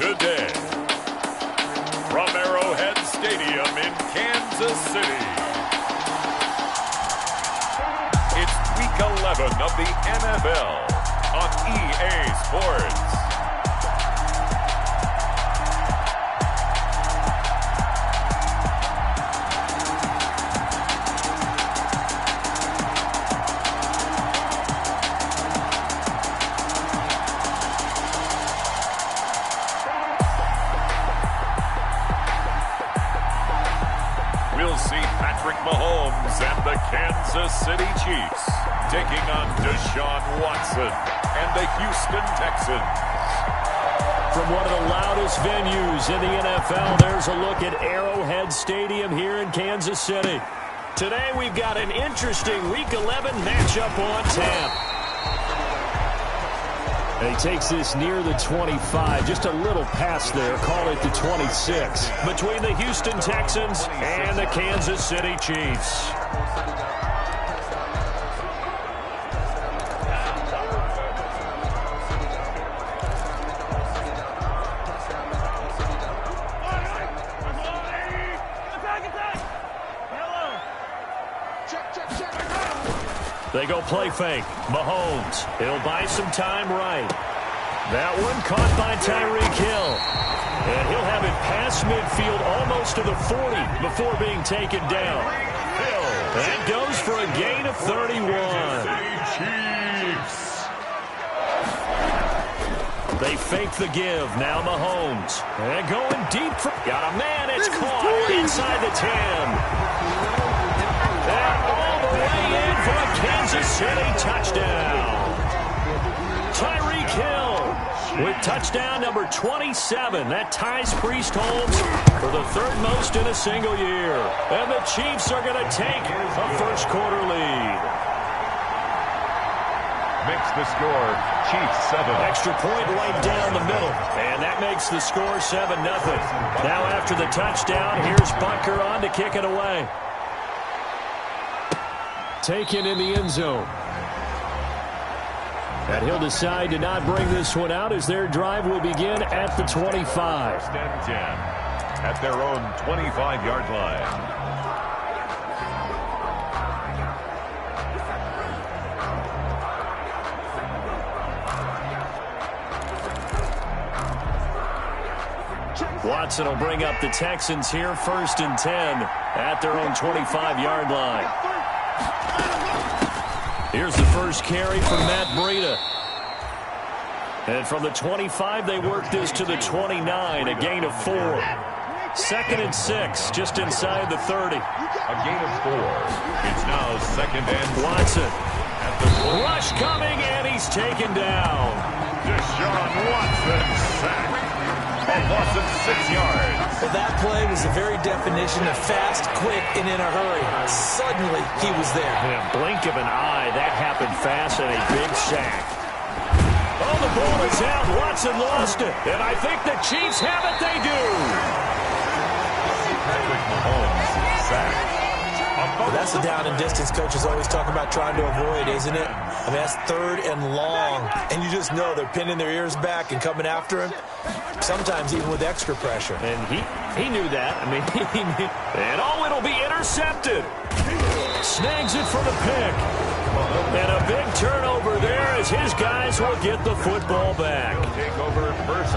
today. From Arrowhead Stadium in Kansas City, it's Week 11 of the NFL on EA Sports. We'll see Patrick Mahomes and the Kansas City Chiefs taking on Deshaun Watson and the Houston Texans. From one of the loudest venues in the NFL, there's a look at Arrowhead Stadium here in Kansas City. Today we've got an interesting Week 11 matchup on tap. And he takes this near the 25, just a little past there, call it the 26, between the Houston Texans and the Kansas City Chiefs. They go play fake. Mahomes. He'll buy some time right. That one caught by Tyreek Hill. And he'll have it past midfield almost to the 40 before being taken down. And goes for a gain of 31. They fake the give. Now Mahomes. And going deep. Got a man. It's caught inside the 10. And all the way in for a Kansas City touchdown. Tyreek Hill with touchdown number 27. That ties Priest Holmes for the third most in a single year. And the Chiefs are going to take a first quarter lead. Makes the score Chiefs 7. Extra point right down the middle. And that makes the score 7-0. Now after the touchdown, here's Bunker on to kick it away. Taken in the end zone. And he'll decide to not bring this one out as their drive will begin at the 25. First and 10 at their own 25-yard line. Watson will bring up the Texans here, first and 10 at their own 25-yard line. Here's the first carry from Matt Breida. And from the 25, they work this to the 29, a gain of 4. Second and 6, just inside the 30. A gain of 4. It's now second and Watson. At the rush coming, and he's taken down. Deshaun Watson sacked. A loss of 6 yards. Well, that play was the very definition of fast, quick, and in a hurry. Suddenly, he was there. In a blink of an eye, that happened fast and a big sack. Oh, the ball is out. Watson lost it. And I think the Chiefs have it. They do. Patrick Mahomes sacked. Well, that's the down and distance coaches always talk about trying to avoid, isn't it? I mean, that's third and long. And you just know they're pinning their ears back and coming after him. Sometimes even with extra pressure. And he knew that. I mean, he knew. And oh, it'll be intercepted. Snags it for the pick. And a big turnover there as his guys will get the football back.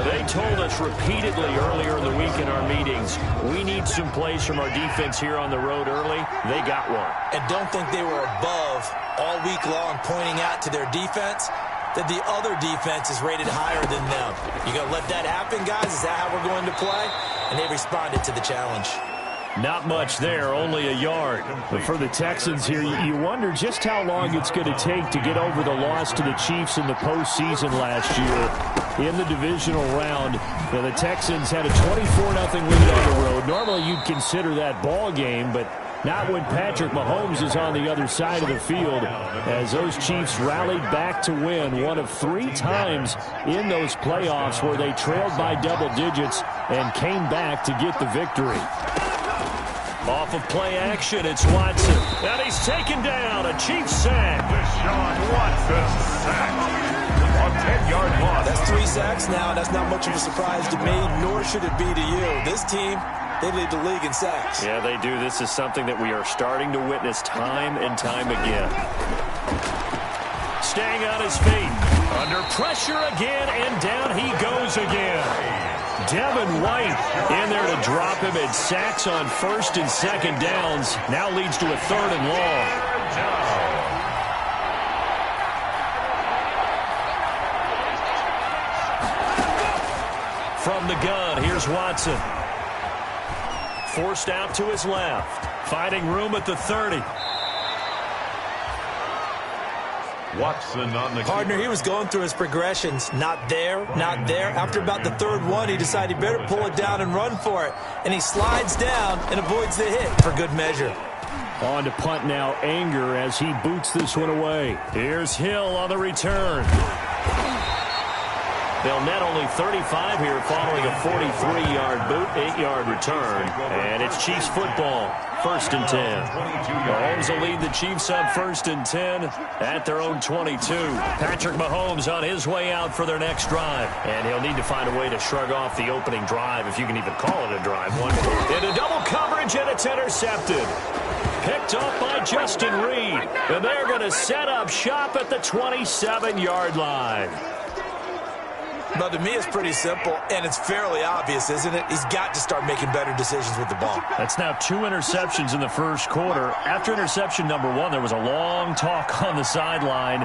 They told us repeatedly earlier in the week in our meetings, we need some plays from our defense here on the road early. They got one. And don't think they were above all week long pointing out to their defense that the other defense is rated higher than them. You going to let that happen, guys? Is that how we're going to play? And they responded to the challenge. Not much there, only a yard. But for the Texans here, you wonder just how long it's going to take to get over the loss to the Chiefs in the postseason last year in the divisional round. Now, the Texans had a 24-0 lead on the road. Normally, you'd consider that ball game, but not when Patrick Mahomes is on the other side of the field, as those Chiefs rallied back to win one of 3 times in those playoffs where they trailed by double digits and came back to get the victory. Off of play action, it's Watson. And he's taken down. A Chiefs sack. Deshaun Watson sacked. A 7-yard loss. That's 3 sacks now. That's not much of a surprise to me, nor should it be to you. This team, they lead the league in sacks. Yeah, they do. This is something that we are starting to witness time and time again. Staying on his feet. Under pressure again, and down he goes again. Devin White in there to drop him at sacks on 1st and 2nd downs. Now leads to a 3rd and long. From the gun, here's Watson. Forced out to his left. Finding room at the 30. Watson on the Partner, he was going through his progressions. Not there, not there. After about the 3rd one, he decided he better pull it down and run for it. And he slides down and avoids the hit for good measure. On to punt now, Anger as he boots this one away. Here's Hill on the return. They'll net only 35 here following a 43-yard boot, 8-yard return. And it's Chiefs football, 1st and 10. Mahomes will lead the Chiefs on 1st and 10 at their own 22. Patrick Mahomes on his way out for their next drive. And he'll need to find a way to shrug off the opening drive, if you can even call it a drive. Into double coverage, and it's intercepted. Picked off by Justin Reed. And they're going to set up shop at the 27-yard line. But to me, it's pretty simple, and it's fairly obvious, isn't it? He's got to start making better decisions with the ball. That's now 2 interceptions in the 1st quarter. After interception number 1, there was a long talk on the sideline,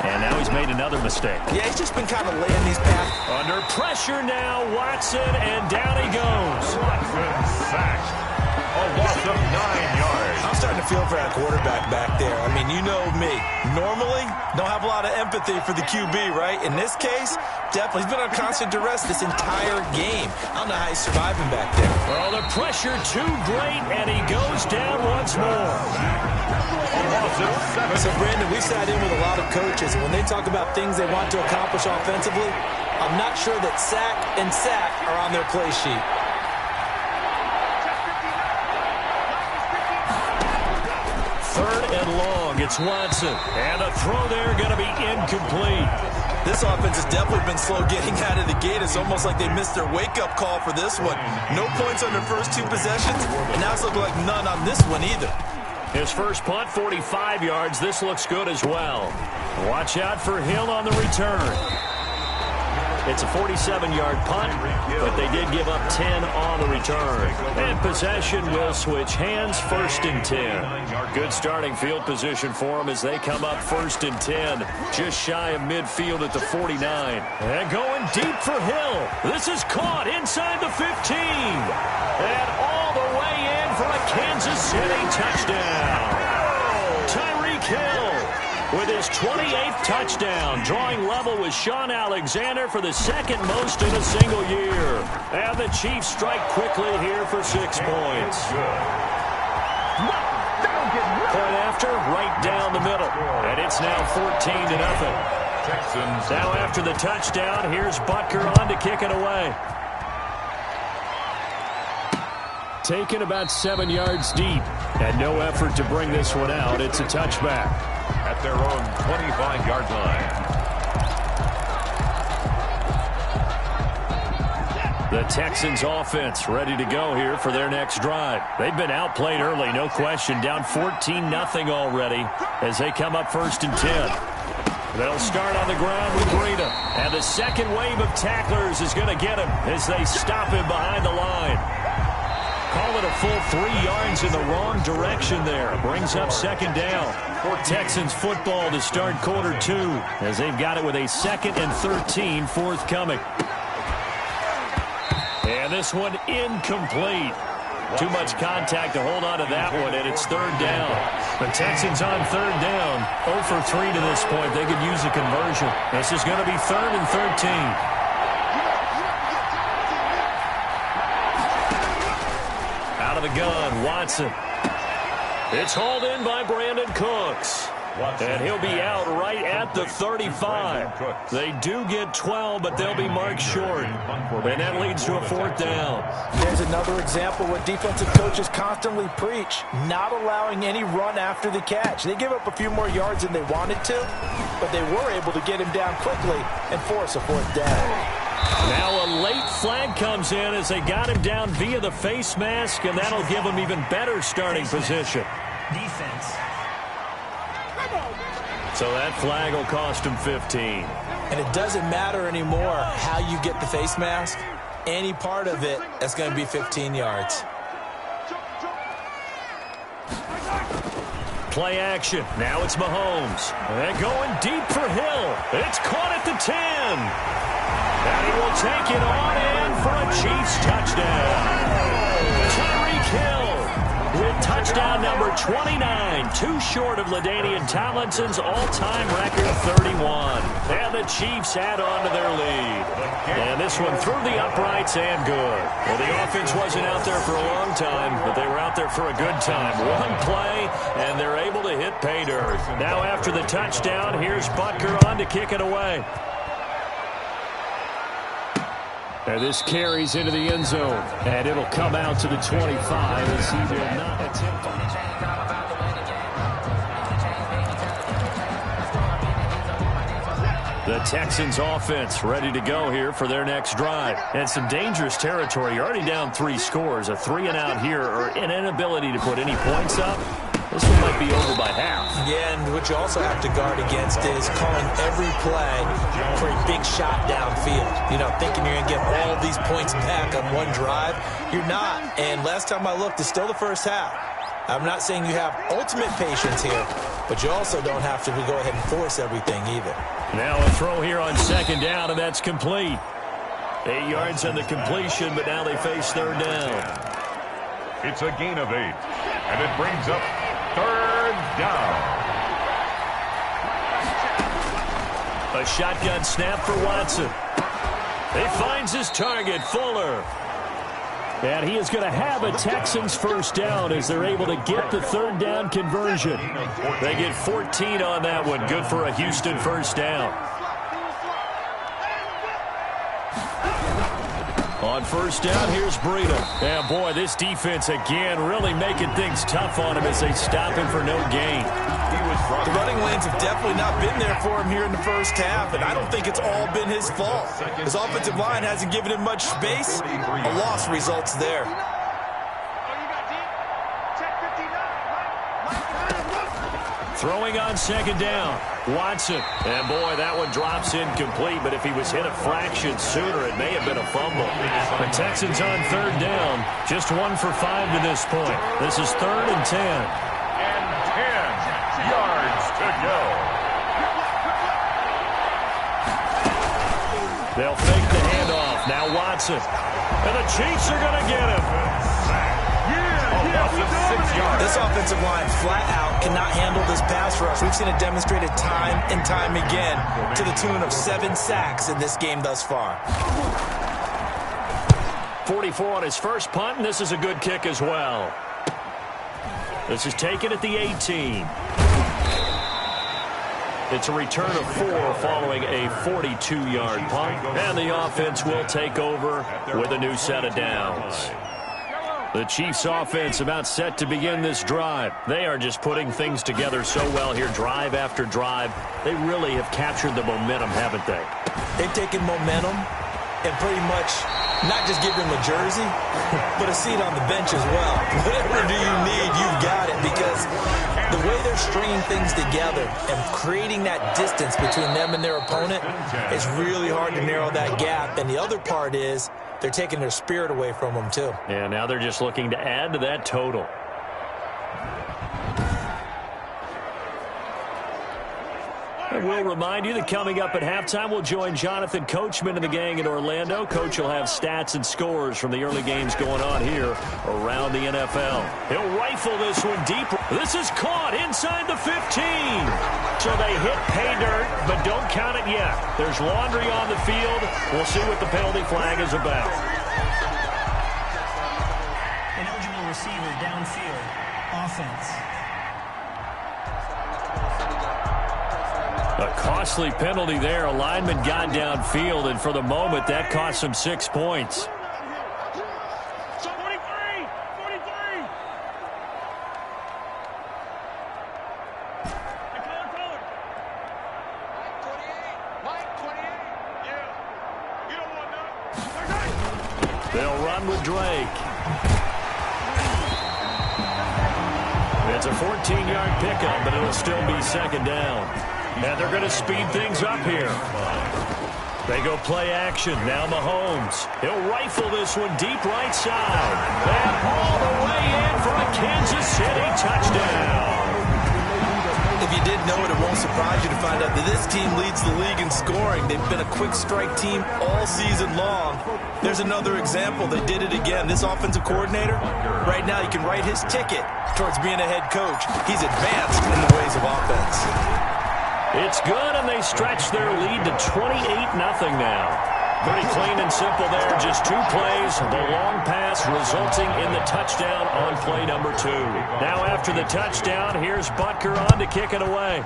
and now he's made another mistake. Yeah, he's just been kind of laying these paths. Under pressure now, Watson, and down he goes. Watson sacked. A loss of 9 yards. I'm starting to feel for that quarterback back there. I mean, you know me. Normally, don't have a lot of empathy for the QB, right? In this case, definitely. He's been on constant duress this entire game. I don't know how he's surviving back there. Well, the pressure too great, and he goes down once more. So, Brandon, we sat in with a lot of coaches, and when they talk about things they want to accomplish offensively, I'm not sure that sack and sack are on their play sheet. And long, it's Watson. And a throw there going to be incomplete. This offense has definitely been slow getting out of the gate. It's almost like they missed their wake-up call for this one. No points on their first 2 possessions, and now it's looking like none on this one either. His first punt, 45 yards. This looks good as well. Watch out for Hill on the return. It's a 47-yard punt, but they did give up 10 on the return. And possession will switch hands, 1st and 10. Good starting field position for them as they come up 1st and 10. Just shy of midfield at the 49. And going deep for Hill. This is caught inside the 15. And all the way in for a Kansas City touchdown. Tyreek Hill with his 28th touchdown, drawing level with Sean Alexander for the 2nd most in a single year. And the Chiefs strike quickly here for 6 points. Point after, right down the middle. And it's now 14-0. Texans. Now after the touchdown, here's Butker on to kick it away. Taken about 7 yards deep, and no effort to bring this one out. It's a touchback. At their own 25-yard line. The Texans offense ready to go here for their next drive. They've been outplayed early, no question. Down 14-0 already as they come up 1st and 10. They'll start on the ground with Breida. And the second wave of tacklers is going to get him as they stop him behind the line. Call it a full 3 yards in the wrong direction there. Brings up 2nd down. Texans football to start quarter 2 as they've got it with a 2nd and 13 forthcoming. And this one incomplete. Too much contact to hold on to that one, and it's 3rd down. The Texans on 3rd down. 0 for 3 to this point. They could use a conversion. This is going to be 3rd and 13. The gun, Watson. It's hauled in by Brandon Cooks. And he'll be out right at the 35. They do get 12, but they'll be marked short. And that leads to a 4th down. There's another example what defensive coaches constantly preach, not allowing any run after the catch. They give up a few more yards than they wanted to, but they were able to get him down quickly and force a fourth down. Now a late flag comes in as they got him down via the face mask, and that'll give him even better starting position. Defense. So that flag will cost him 15. And it doesn't matter anymore how you get the face mask. Any part of it, that's going to be 15 yards. Play action. Now it's Mahomes. They're going deep for Hill. It's caught at the 10. And he will take it on in for a Chiefs touchdown. Tyreek Hill with touchdown number 29, too short of LaDainian Tomlinson's all-time record 31. And the Chiefs add on to their lead. And this one through the uprights and good. Well, the offense wasn't out there for a long time, but they were out there for a good time. One play, and they're able to hit pay dirt. Now after the touchdown, here's Butker on to kick it away. And this carries into the end zone, and it'll come out to the 25 as he will not attempt on it. The Texans offense ready to go here for their next drive. And some dangerous territory. You're already down 3 scores. A 3-and-out here or an inability to put any points up. This one might be over by half. Yeah, and what you also have to guard against is calling every play for a big shot downfield. You know, thinking you're going to get all these points back on one drive. You're not. And last time I looked, it's still the first half. I'm not saying you have ultimate patience here, but you also don't have to go ahead and force everything either. Now a throw here on second down, and that's complete. 8 yards on the completion, but now they face third down. It's a gain of 8, and it brings up third down. A shotgun snap for Watson. He finds his target, Fuller. And he is going to have a Texans first down as they're able to get the third down conversion. They get 14 on that one. Good for a Houston first down. On first down, here's Breida. And boy, this defense again really making things tough on him as they stop him for no gain. The running lanes have definitely not been there for him here in the first half, and I don't think it's all been his fault. His offensive line hasn't given him much space. A loss results there. Throwing on second down, Watson. And boy, that one drops incomplete, but if he was hit a fraction sooner, it may have been a fumble. The Texans on third down, just 1 for 5 to this point. This is 3rd and 10. And 10 yards to go. They'll fake the handoff. Now Watson. And the Chiefs are going to get him. This offensive line flat out cannot handle this pass rush. We've seen it demonstrated time and time again to the tune of 7 sacks in this game thus far. 44 on his first punt, and this is a good kick as well. This is taken at the 18. It's a return of 4 following a 42-yard punt, and the offense will take over with a new set of downs. The Chiefs offense about set to begin this drive. They are just putting things together so well here, drive after drive. They really have captured the momentum, haven't they? They've taken momentum and pretty much not just give him a jersey, but a seat on the bench as well. Whatever do you need, you've got it, because the way they're stringing things together and creating that distance between them and their opponent is really hard to narrow that gap. And the other part is they're taking their spirit away from them, too. Yeah, now they're just looking to add to that total. And we'll remind you that coming up at halftime, we'll join Jonathan Coachman and the gang in Orlando. Coach will have stats and scores from the early games going on here around the NFL. He'll rifle this one deep. This is caught inside the 15. So they hit pay dirt, but don't count it yet. There's laundry on the field. We'll see what the penalty flag is about. Ineligible receiver downfield. Offense. A costly penalty there. A lineman got downfield, and for the moment, that cost him 6 points. They'll run with Drake. It's a 14-yard pickup, but it'll still be second down. And they're going to speed things up here. They go play action. Now Mahomes. He'll rifle this one deep right side. And all the way in for a Kansas City touchdown. If you didn't know it, it won't surprise you to find out that this team leads the league in scoring. They've been a quick strike team all season long. There's another example. They did it again. This offensive coordinator, right now, you can write his ticket towards being a head coach. He's advanced in the ways of offense. It's good, and they stretch their lead to 28-0 now. Pretty clean and simple there. Just 2 plays. The long pass resulting in the touchdown on play number 2. Now after the touchdown, here's Butker on to kick it away.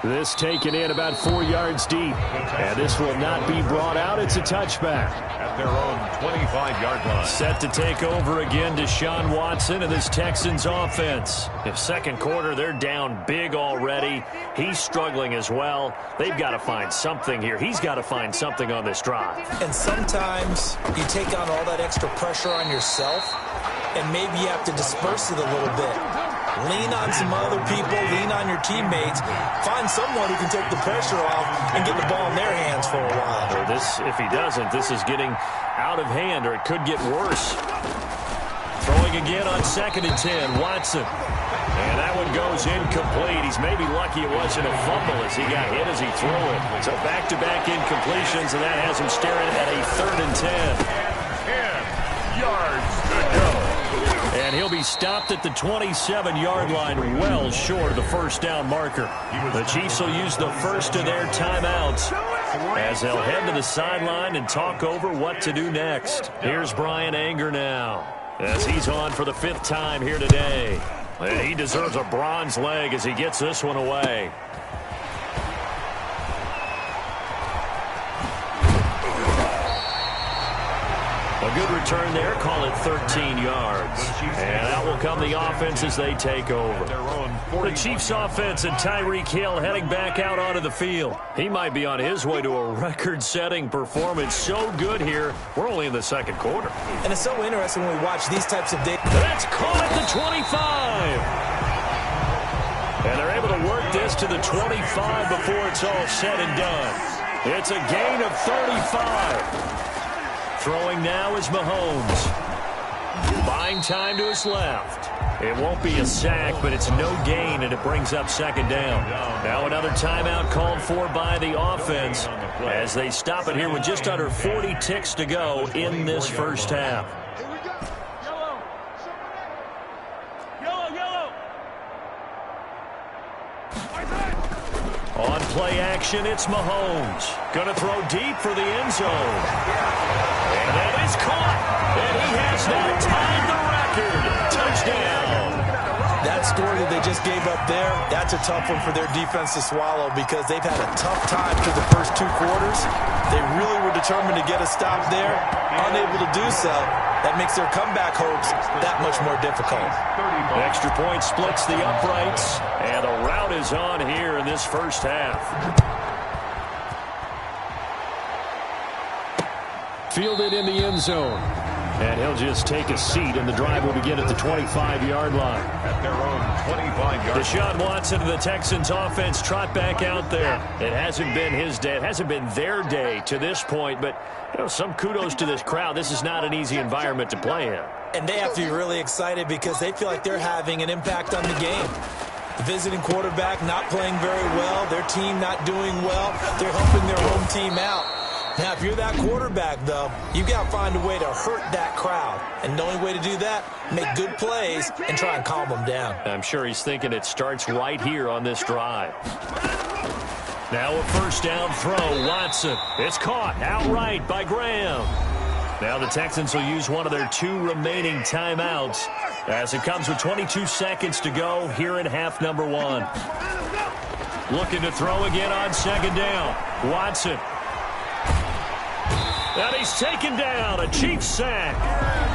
This taken in about 4 yards deep. And this will not be brought out. It's a touchback. At their own 25-yard line. Set to take over again, Deshaun Watson and this Texans offense. In second quarter, they're down big already. He's struggling as well. They've got to find something here. He's got to find something on this drive. And sometimes you take on all that extra pressure on yourself, and maybe you have to disperse it a little bit. Lean on some other people, lean on your teammates. Find someone who can take the pressure off and get the ball in their hands for a while. Or this, if he doesn't, this is getting out of hand, or it could get worse. Throwing again on 2nd and 10, Watson. And that one goes incomplete. He's maybe lucky it wasn't a fumble as he got hit as he threw it. So back-to-back incompletions, and that has him staring at a 3rd and 10 yards to go. And he'll be stopped at the 27-yard line, well short of the first down marker. The Chiefs will use the first of their timeouts as they'll head to the sideline and talk over what to do next. Here's Brian Anger now as he's on for the 5th time here today. And he deserves a bronze leg as he gets this one away. A good return there, call it 13 yards. And out will come the offense as they take over. The Chiefs offense and Tyreek Hill heading back out onto the field. He might be on his way to a record-setting performance. So good here. We're only in the second quarter. And it's so interesting when we watch these types of data. That's caught at the 25. And they're able to work this to the 25 before it's all said and done. It's a gain of 35. Throwing now is Mahomes. Buying time to his left. It won't be a sack, but it's no gain, and it brings up second down. Now another timeout called for by the offense as they stop it here with just under 40 ticks to go in this first half. On play action, it's Mahomes. Going to throw deep for the end zone. And that is caught. And he has now tied the record. Touchdown. That score that they just gave up there, that's a tough one for their defense to swallow because they've had a tough time through the first 2 quarters. They really were determined to get a stop there. Unable to do so. That makes their comeback hopes that much more difficult. Extra point splits the uprights, and the route is on here in this first half. Fielded in the end zone. And he'll just take a seat, and the drive will begin at the 25-yard line. At their own 25-yard line. Deshaun Watson of the Texans offense trot back out there. It hasn't been his day. It hasn't been their day to this point, but some kudos to this crowd. This is not an easy environment to play in. And they have to be really excited because they feel like they're having an impact on the game. The visiting quarterback not playing very well. Their team not doing well. They're helping their home team out. Now, if you're that quarterback, though, you've got to find a way to hurt that crowd. And the only way to do that, make good plays and try and calm them down. I'm sure he's thinking it starts right here on this drive. Now a first down throw, Watson. It's caught outright by Graham. Now the Texans will use one of their 2 remaining timeouts as it comes with 22 seconds to go here in half number 1. Looking to throw again on second down. Watson. And he's taken down, a Chiefs sack.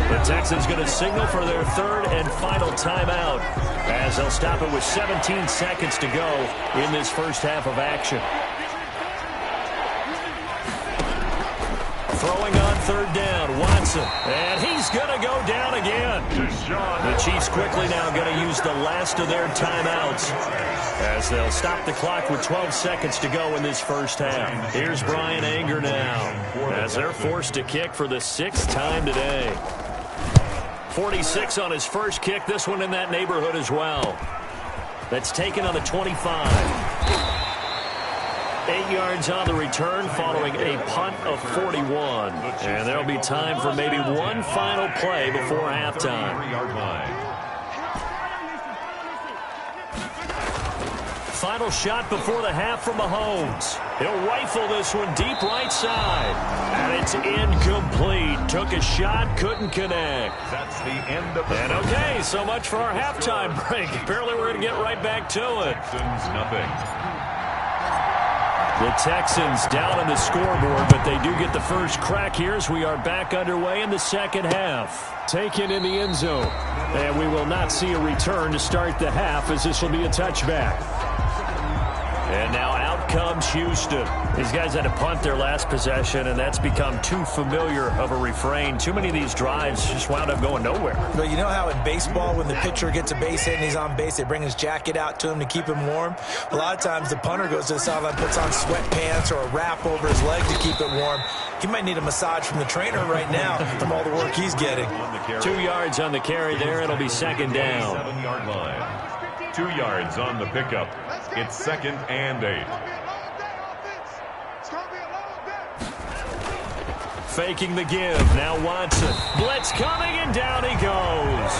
The Texans going to signal for their 3rd and final timeout as they'll stop it with 17 seconds to go in this first half of action. Throwing on third down, Watson. And he's going to go down again. The Chiefs quickly now going to use the last of their timeouts as they'll stop the clock with 12 seconds to go in this first half. Here's Brian Anger now as they're forced to kick for the 6th time today. 46 on his first kick, this one in that neighborhood as well. That's taken on the 25. 8 yards on the return following a punt of 41. And there'll be time for maybe one final play before halftime. Final shot before the half from Mahomes. He'll rifle this one deep right side. And it's incomplete. Took a shot, couldn't connect. That's the end of the And okay, so much for our halftime break. Apparently we're going to get right back to it. Texans, nothing. The Texans down on the scoreboard, but they do get the first crack here as we are back underway in the second half. Taken in the end zone. And we will not see a return to start the half as this will be a touchback. And now out comes Houston. These guys had to punt their last possession, and that's become too familiar of a refrain. Too many of these drives just wound up going nowhere. But you know how in baseball, when the pitcher gets a base hit and he's on base, they bring his jacket out to him to keep him warm? A lot of times the punter goes to the sideline, puts on sweatpants or a wrap over his leg to keep it warm. He might need a massage from the trainer right now from all the work he's getting. 2 yards on the carry there. It'll be second down. 7-yard line. 2 yards on the pickup. It's 2nd and 8. Faking the give. Now Watson. Blitz coming, and down he goes.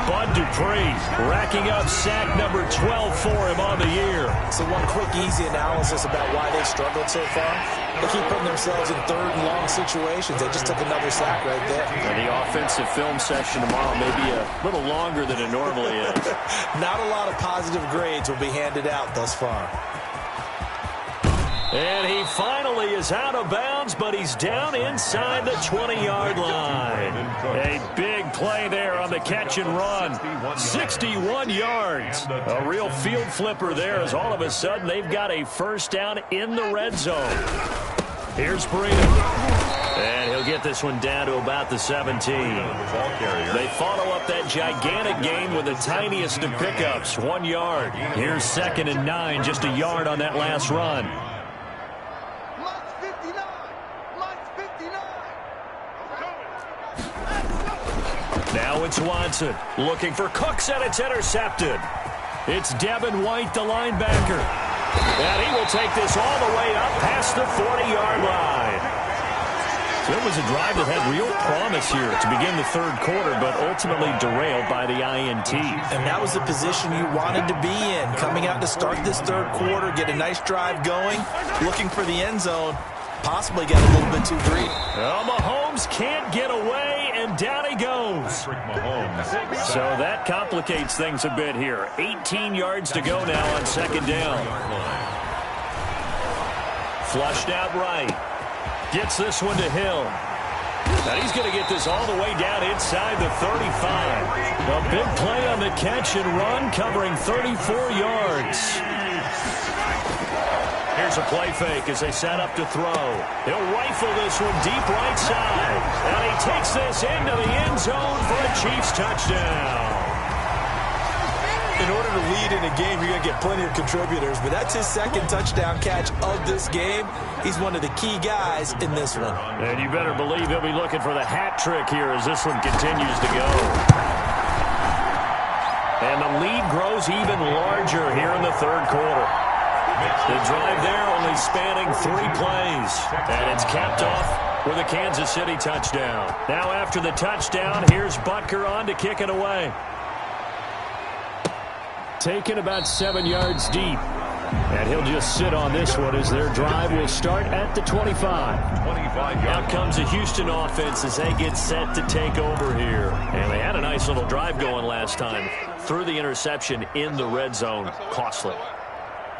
Bud Dupree racking up sack number 12 for him on the year. So one quick, easy analysis about why they've struggled so far. They keep putting themselves in third and long situations. They just took another sack right there. And the offensive film session tomorrow may be a little longer than it normally is. Not a lot of positive grades will be handed out thus far. And he finally is out of bounds, but he's down inside the 20-yard line. A big play there on the catch and run. 61 yards. A real field flipper there as all of a sudden they've got a first down in the red zone. Here's Breeden. And he'll get this one down to about the 17. They follow up that gigantic gain with the tiniest of pickups, 1 yard. Here's 2nd and 9, just a yard on that last run. Now it's Watson looking for Cooks, and it's intercepted. It's Devin White, the linebacker. And he will take this all the way up past the 40-yard line. So it was a drive that had real promise here to begin the third quarter, but ultimately derailed by the INT. And that was the position you wanted to be in. Coming out to start this third quarter, get a nice drive going, looking for the end zone, possibly get a little bit too greedy. Well, Mahomes can't get away, and down he goes. So that complicates things a bit here. 18 yards to go now on second down. Flushed out right. Gets this one to Hill. And he's going to get this all the way down inside the 35. A big play on the catch and run, covering 34 yards. Here's a play fake as they set up to throw. He'll rifle this one deep right side. And he takes this into the end zone for a Chiefs touchdown. In order to lead in a game, you're going to get plenty of contributors, but that's his second touchdown catch of this game. He's one of the key guys in this one. And you better believe he'll be looking for the hat trick here as this one continues to go. And the lead grows even larger here in the third quarter. The drive there only spanning 3 plays. And it's capped off with a Kansas City touchdown. Now after the touchdown, here's Butker on to kick it away. Taken about 7 yards deep. And he'll just sit on this one as their drive will start at the 25. Out comes the Houston offense as they get set to take over here. And they had a nice little drive going last time. Threw the interception in the red zone. Costly.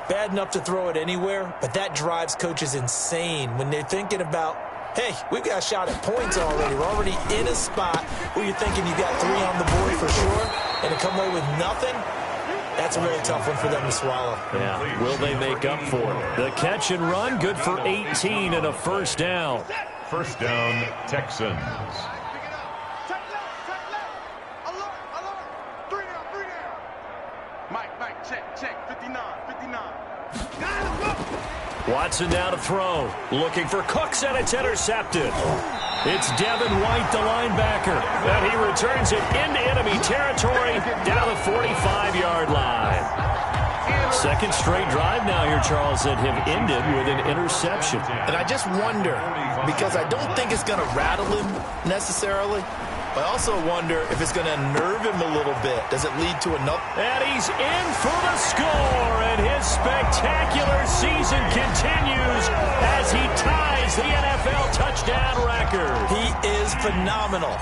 Bad enough to throw it anywhere, but that drives coaches insane when they're thinking about, hey, we've got a shot at points already. We're already in a spot where you're thinking you've got 3 on the board for sure, and to come away with nothing, that's a really tough one for them to swallow. Yeah, will they make up for it? The catch and run, good for 18 and a first down. First down, Texans. Mike, check, 59. Watson now to throw. Looking for Cooks, and it's intercepted. It's Devin White, the linebacker. And he returns it into enemy territory down the 45-yard line. Second straight drive now here, Charles, that have ended with an interception. And I just wonder, because I don't think it's going to rattle him necessarily, but I also wonder if it's going to unnerve him a little bit. Does it lead to another? And he's in for the score, and his spectacular season continues as he ties the NFL touchdown record. He is phenomenal.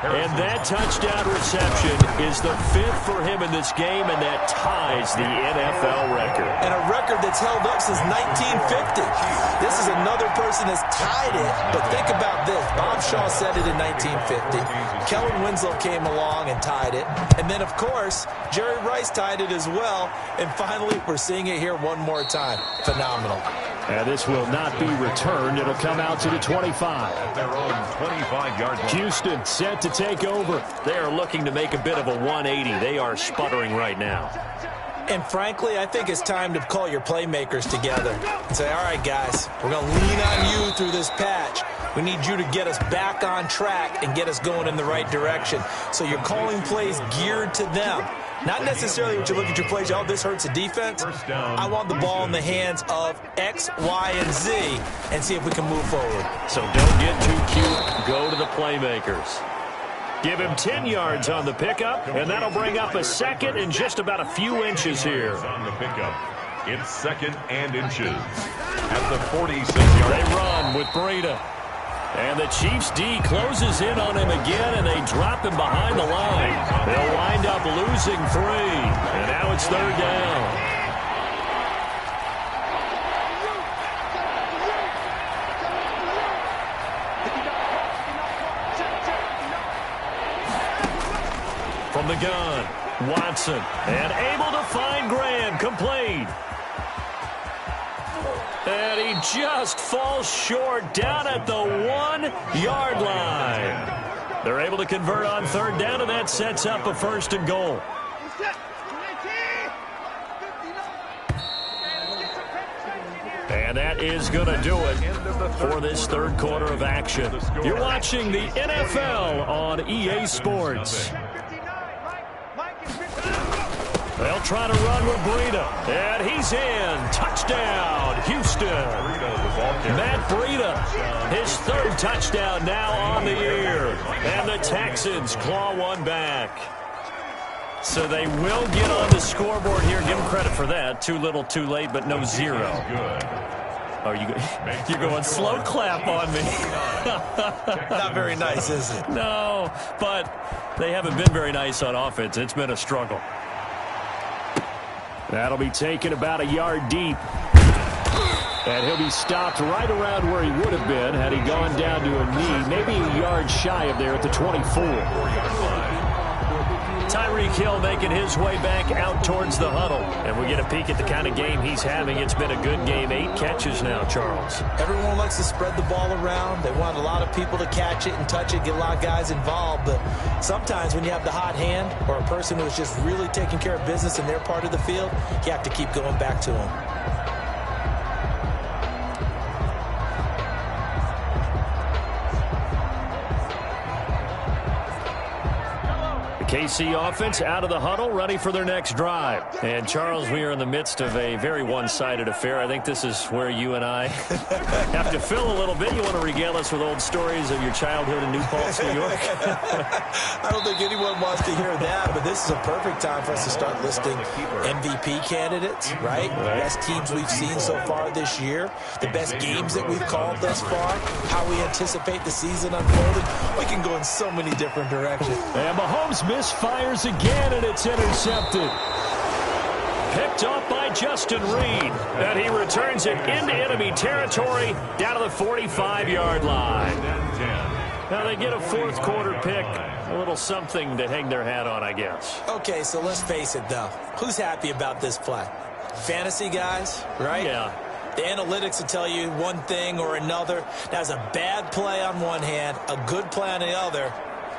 And that touchdown reception is the 5th for him in this game, and that ties the NFL record. And a record that's held up since 1950. This is another person that's tied it, but think about this. Bob Shaw said it in 1950. Kellen Winslow came along and tied it. And then, of course, Jerry Rice tied it as well. And finally, we're seeing it here one more time. Phenomenal. And this will not be returned. It'll come out to the 25. At their own 25-yard line. Houston set to take over. They are looking to make a bit of a 180. They are sputtering right now. And frankly, I think it's time to call your playmakers together and say, all right, guys, we're going to lean on you through this patch. We need you to get us back on track and get us going in the right direction. So you're calling plays geared to them. Not necessarily when you look at your plays, oh, this hurts the defense. I want the ball in the hands of X, Y, and Z and see if we can move forward. So don't get too cute. Go to the playmakers. Give him 10 yards on the pickup, and that'll bring up a second and just about a few inches here. On the pickup, it's second and inches. At the 46-yard line. They run with Breida. And the Chiefs D closes in on him again, and they drop him behind the line. They'll wind up losing 3. And now it's third down. From the gun, Watson, and able to find Graham, complete. And he just falls short down at the 1-yard line. They're able to convert on third down, and that sets up a first and goal. And that is going to do it for this third quarter of action. You're watching the NFL on EA Sports. They'll try to run with Breida. And he's in. Touchdown, Houston. Matt Breida, his third touchdown now on the year. And the Texans claw one back. So they will get on the scoreboard here. Give them credit for that. Too little, too late, but no 0. Oh, you're going slow clap on me. Not very nice, is it? No, but they haven't been very nice on offense. It's been a struggle. That'll be taken about a yard deep. And he'll be stopped right around where he would have been had he gone down to a knee, maybe a yard shy of there at the 24. Tyreek Hill making his way back out towards the huddle. And we get a peek at the kind of game he's having. It's been a good game. 8 catches now, Charles. Everyone likes to spread the ball around. They want a lot of people to catch it and touch it, get a lot of guys involved. But sometimes when you have the hot hand or a person who's just really taking care of business in their part of the field, you have to keep going back to them. KC offense out of the huddle, ready for their next drive. And, Charles, we are in the midst of a very one-sided affair. I think this is where you and I have to fill a little bit. You want to regale us with old stories of your childhood in New Paltz, New York? I don't think anyone wants to hear that, but this is a perfect time for us to start listing MVP candidates, right? The best teams we've seen so far this year, the best games that we've called thus far, how we anticipate the season unfolding. We can go in so many different directions. And Mahomes misfires again, and it's intercepted. Picked up by Justin Reed. And he returns it into enemy territory down to the 45-yard line. Now they get a fourth quarter pick. A little something to hang their hat on, I guess. Okay, so let's face it, though. Who's happy about this play? Fantasy guys, right? Yeah. The analytics will tell you one thing or another. That's a bad play on one hand, a good play on the other,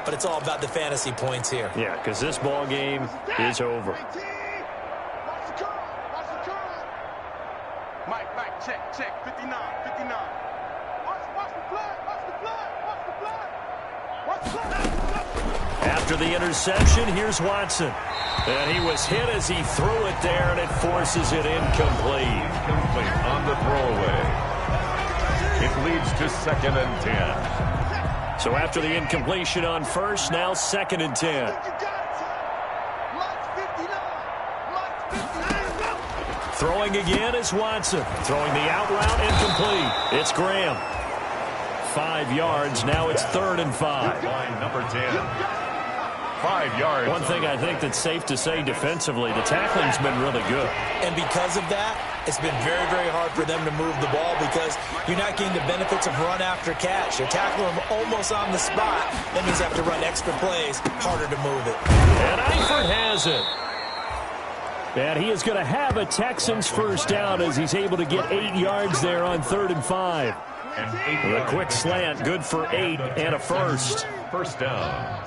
but it's all about the fantasy points here. Yeah, because this ball game is over. Mike, check, 59. Watch the play. After the interception, here's Watson. And he was hit as he threw it there, and it forces it incomplete. Incomplete on the throwaway. It leads to 2nd and 10. So after the incompletion on first, now 2nd and 10. Throwing again is Watson. Throwing the out route, incomplete. It's Graham. 5 yards. Now it's 3rd and 5. Line number 10. 5 yards. One thing I think that's safe to say defensively, the tackling's been really good. And because of that, it's been very, very hard for them to move the ball because you're not getting the benefits of run after catch. You're tackling them almost on the spot. That means you have to run extra plays, harder to move it. And Eifert has it. And he is going to have a Texans first down as he's able to get 8 yards there on 3rd and 5. The quick slant, good for 8 and a first. First down.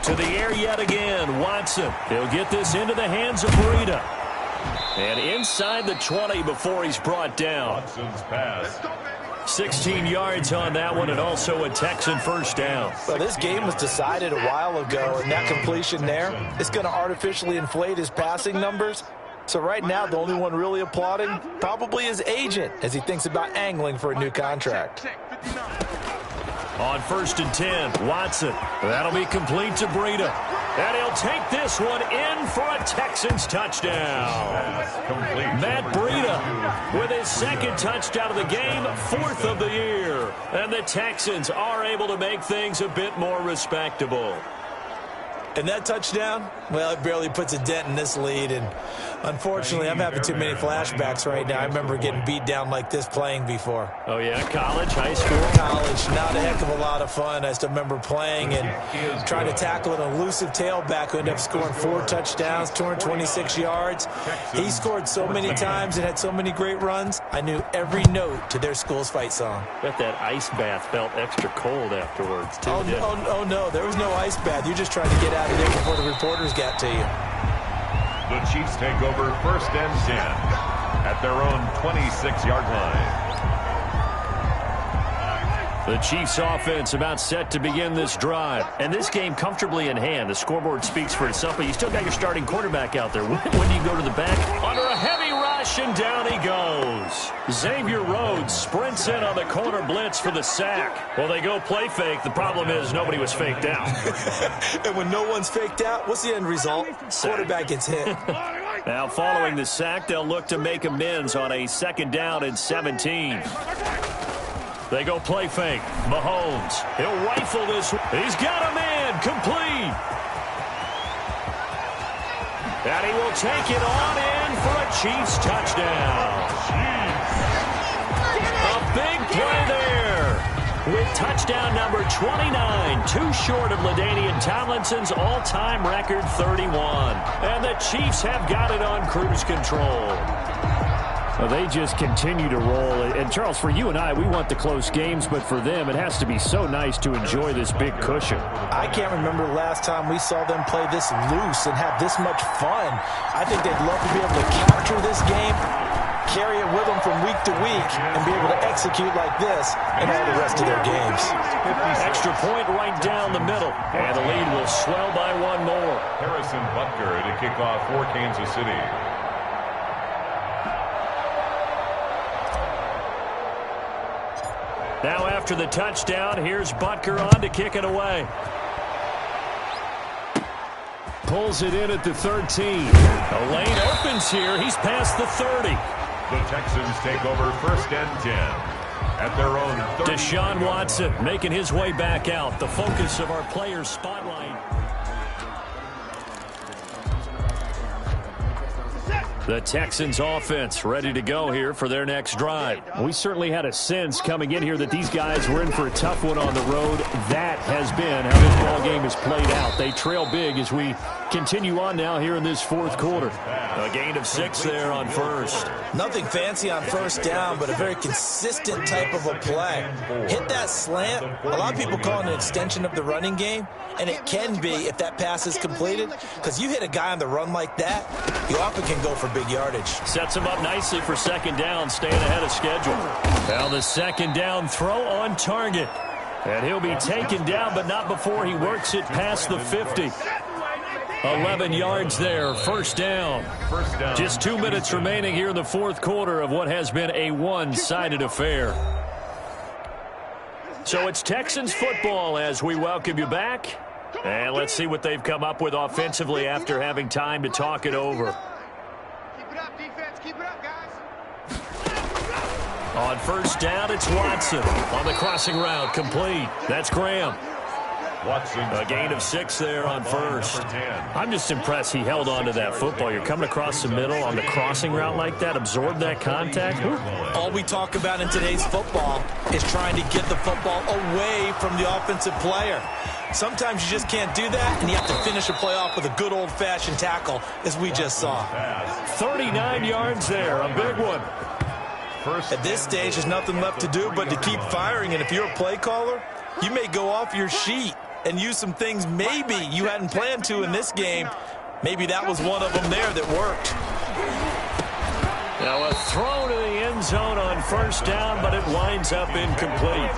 To the air yet again, Watson. He'll get this into the hands of Breida. And inside the 20 before he's brought down. Watson's pass. 16 yards on that one, and also a Texan first down. Well, this game was decided a while ago, and that completion there is going to artificially inflate his passing numbers. So right now, the only one really applauding probably his agent as he thinks about angling for a new contract. On 1st and 10, Watson. That'll be complete to Breida. And he'll take this one in for a Texans touchdown. Matt Breida with his 2nd touchdown of the game, 4th of the year. And the Texans are able to make things a bit more respectable. And that touchdown, well, it barely puts a dent in this lead. And unfortunately, I'm having too many flashbacks right now. I remember getting beat down like this playing before. Oh, yeah? College, high school? College, not a heck of a lot of fun. I still remember playing and trying to tackle an elusive tailback who ended up scoring 4 touchdowns, 226 yards. He scored so many times and had so many great runs, I knew every note to their school's fight song. Bet that ice bath felt extra cold afterwards, too. Oh, no, there was no ice bath. You just tried to get out of there before the reporters got to you. The Chiefs take over 1st and 10 at their own 26-yard line. The Chiefs offense about set to begin this drive. And this game comfortably in hand. The scoreboard speaks for itself, but you still got your starting quarterback out there. When do you go to the back? Under a heavy rush, and down he goes. Xavier Rhodes sprints in on the corner blitz for the sack. Well, they go play fake. The problem is nobody was faked out. And when no one's faked out, what's the end result? Quarterback gets hit. Now, following the sack, they'll look to make amends on a 2nd down and 17. They go play fake. Mahomes. He'll rifle this. He's got a man. Complete. And he will take it on in for a Chiefs touchdown. A big play there. With touchdown number 29, too short of LaDainian Tomlinson's all-time record 31. And the Chiefs have got it on cruise control. Well, they just continue to roll. And, Charles, for you and I, we want the close games, but for them, it has to be so nice to enjoy this big cushion. I can't remember the last time we saw them play this loose and have this much fun. I think they'd love to be able to capture this game, carry it with them from week to week, and be able to execute like this in all the rest of their games. Extra point right down the middle, and the lead will swell by 1 more. Harrison Butker to kick off for Kansas City. Now after the touchdown, here's Butker on to kick it away. Pulls it in at the 13. A lane opens here. He's past the 30. The Texans take over 1st and 10 at their own 30. Deshaun Watson making his way back out. The focus of our players' spotlight. The Texans offense ready to go here for their next drive. We certainly had a sense coming in here that these guys were in for a tough one on the road. That has been how this ball game is played out. They trail big as we continue on now here in this fourth quarter. A gain of 6 there on first. Nothing fancy on first down, but a very consistent type of a play. Hit that slant. A lot of people call it an extension of the running game, and it can be if that pass is completed, because you hit a guy on the run like that, you often can go for big yardage. Sets him up nicely for second down, staying ahead of schedule. Now the second down throw on target. And he'll be taken down, but not before he works it past the 50. 11 yards there, first down. Just 2 minutes remaining here in the fourth quarter of what has been a one-sided affair. So it's Texans football as we welcome you back. And let's see what they've come up with offensively after having time to talk it over. Keep it up, defense. Keep it up, guys. On first down, it's Watson. On the crossing route, complete. That's Graham. Watson. A gain of 6 there on first. I'm just impressed he held on to that football. You're coming across the middle on the crossing route like that, absorb that contact. All we talk about in today's football is trying to get the football away from the offensive player. Sometimes you just can't do that, and you have to finish a play off with a good old-fashioned tackle, as we just saw. 39 yards there, a big one. At this stage, there's nothing left to do but to keep firing, and if you're a play caller, you may go off your sheet and use some things maybe you hadn't planned to in this game. Maybe that was one of them there that worked. Now a throw to the end zone on first down, but it winds up incomplete.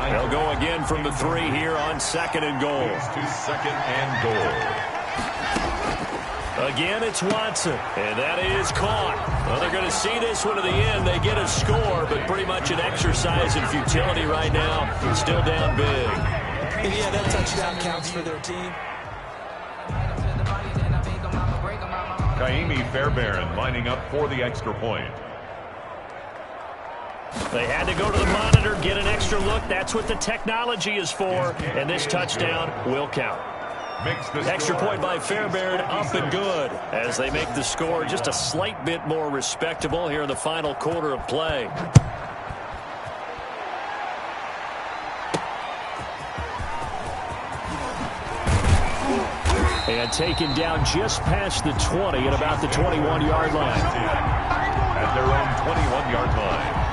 They'll go again from the 3 here on second and goal. Second and goal. Again, it's Watson, and that is caught. Well, they're going to see this one to the end. They get a score, but pretty much an exercise in futility right now. Still down big. And yeah, that touchdown counts for their team. Kaimi Fairbairn lining up for the extra point. They had to go to the monitor, get an extra look. That's what the technology is for, and this touchdown will count. Extra point by Fairbairn, up and good as they make the score just a slight bit more respectable here in the final quarter of play. And taken down just past the 20 at about the 21-yard line. At their own 21-yard line.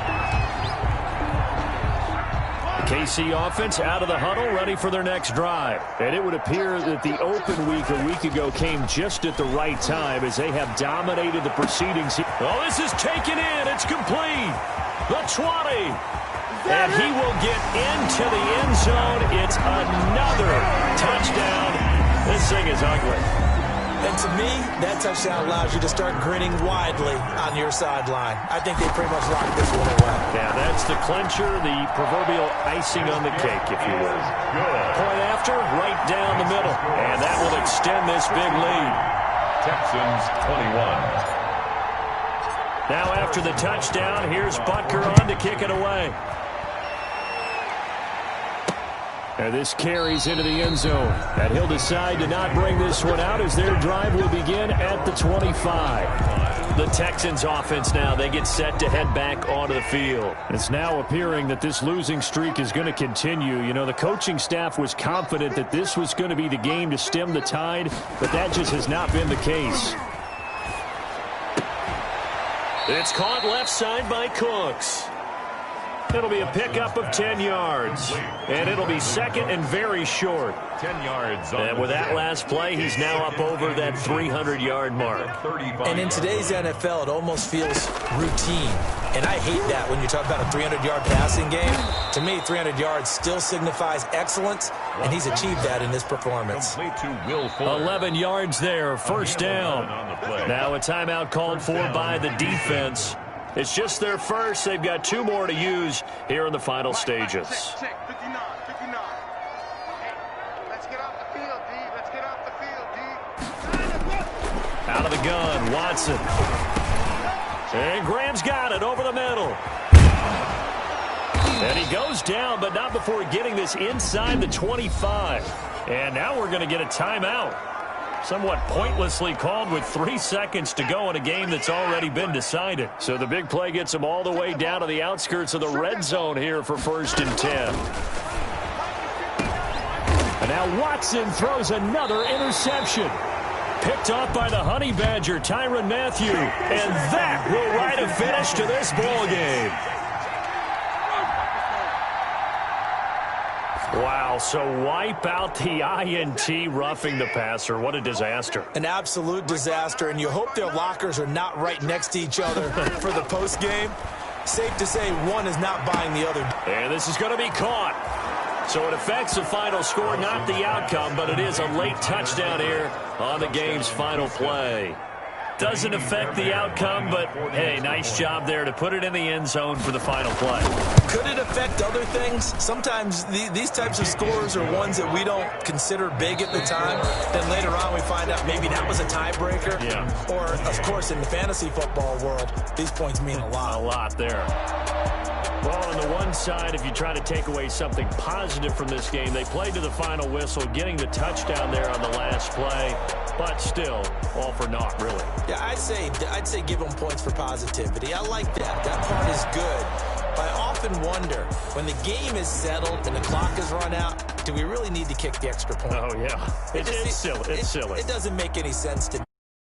KC offense out of the huddle, ready for their next drive. And it would appear that the open week a week ago came just at the right time as they have dominated the proceedings. Oh, this is taken in. It's complete. The 20. And he will get into the end zone. It's another touchdown. This thing is ugly. And to me, that touchdown allows you to start grinning widely on your sideline. I think they pretty much locked this one away. Yeah, that's the clincher, the proverbial icing on the cake, if you will. Point after, right down the middle. And that will extend this big lead. Texans 21. Now after the touchdown, here's Butker on to kick it away. And this carries into the end zone. And he'll decide to not bring this one out as their drive will begin at the 25. The Texans offense now, they get set to head back onto the field. It's now appearing that this losing streak is going to continue. You know, the coaching staff was confident that this was going to be the game to stem the tide, but that just has not been the case. It's caught left side by Cooks. It'll be a pickup of 10 yards. And it'll be second and very short. 10 yards. And with that last play, he's now up over that 300-yard mark. And in today's NFL, it almost feels routine. And I hate that when you talk about a 300-yard passing game. To me, 300 yards still signifies excellence, and he's achieved that in this performance. 11 yards there, first down. Now a timeout called for by the defense. It's just their first. They've got 2 more to use here in the final stages. Check, 59, 59. Hey, let's get off the field, D. Let's get off the field, D. Out of the gun, Watson. And Graham's got it over the middle. And he goes down, but not before getting this inside the 25. And now we're going to get a timeout. Somewhat pointlessly called with 3 seconds to go in a game that's already been decided. So the big play gets them all the way down to the outskirts of the red zone here for 1st and 10. And now Watson throws another interception. Picked off by the Honey Badger, Tyrann Mathieu. And that will write a finish to this ball game. Wow, so wipe out the INT, roughing the passer. What a disaster. An absolute disaster, and you hope their lockers are not right next to each other for the post game. Safe to say one is not buying the other. And this is going to be caught. So it affects the final score, not the outcome, but it is a late touchdown here on the game's final play. Doesn't affect the outcome, but, hey, nice job there to put it in the end zone for the final play. Could it affect other things? Sometimes these types of scores are ones that we don't consider big at the time. Then later on we find out maybe that was a tiebreaker. Yeah. Or, of course, in the fantasy football world, these points mean a lot. A lot there. Well, on the one side, if you try to take away something positive from this game, they played to the final whistle, getting the touchdown there on the last play, but still, all for naught, really. Yeah, I'd say give them points for positivity. I like that. That part is good. But I often wonder, when the game is settled and the clock is run out, do we really need to kick the extra point? Oh, yeah. It's silly. It's silly. It doesn't make any sense to me.